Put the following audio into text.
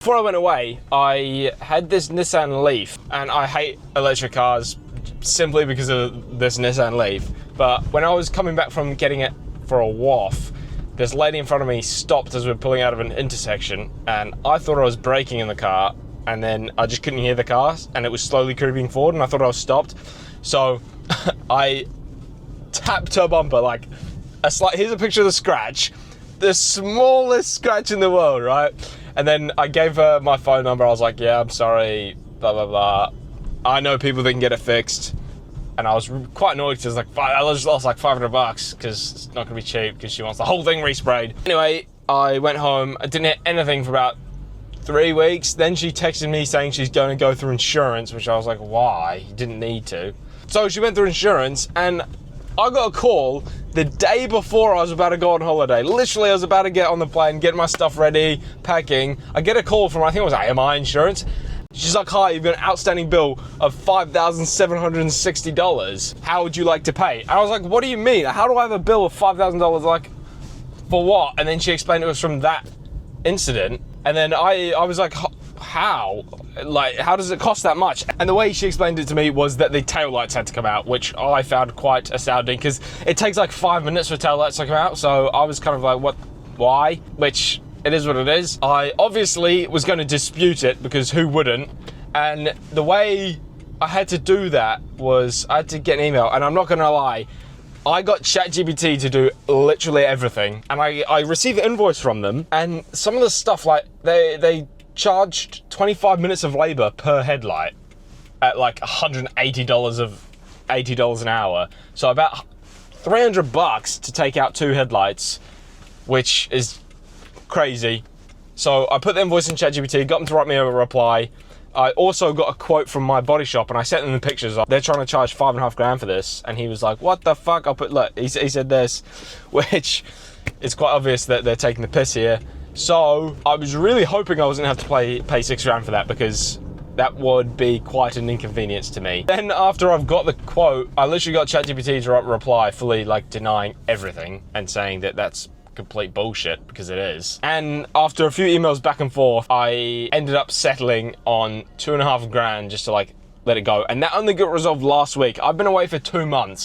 Before I went away, I had this Nissan Leaf, and I hate electric cars simply because of this Nissan Leaf. But when I was coming back from getting it for a waff, this lady in front of me stopped as we were pulling out of an intersection, and I thought I was braking in the car, and then I just couldn't hear the car, and it was slowly creeping forward, and I thought I was stopped. So I tapped her bumper like here's a picture of the scratch, the smallest scratch in the world, right? And then I gave her my phone number. I was like, yeah, I'm sorry, blah, blah, blah. I know people that can get it fixed. And I was quite annoyed because I lost like $500 because it's not gonna be cheap because she wants the whole thing resprayed. Anyway, I went home. I didn't hear anything for about 3 weeks. Then she texted me saying she's going to go through insurance, which I was like, why? You didn't need to. So she went through insurance, and I got a call the day before I was about to go on holiday. Literally, I was about to get on the plane, get my stuff ready, packing. I get a call from, I think it was AMI Insurance. She's like, hi, you've got an outstanding bill of $5,760. How would you like to pay? And I was like, what do you mean? How do I have a bill of $5,000? Like, for what? And then she explained it was from that incident. And then I was like, how? Like, how does it cost that much? And the way she explained it to me was that the taillights had to come out, which I found quite astounding because it takes like 5 minutes for taillights to come out. So I was kind of like, what, why? Which, it is what it is. I obviously was going to dispute it because who wouldn't? And the way I had to do that was I had to get an email, and I'm not going to lie, I got ChatGPT to do literally everything, and I received an invoice from them, and some of the stuff, like, they charged 25 minutes of labor per headlight at like $80 an hour. So about $300 to take out 2 headlights, which is crazy. So I put the invoice in ChatGPT, got them to write me a reply. I also got a quote from my body shop, and I sent them the pictures. They're trying to charge $5.5 grand for this, and he was like, what the fuck? I'll put, look, he said this, which is quite obvious that they're taking the piss here. So I was really hoping I wasn't gonna have to pay $6 grand for that, because that would be quite an inconvenience to me. Then after I've got the quote, I literally got ChatGPT to reply fully like denying everything and saying that that's complete bullshit, because it is. And after a few emails back and forth, I ended up settling on $2.5 grand just to like let it go. And that only got resolved last week. I've been away for 2 months.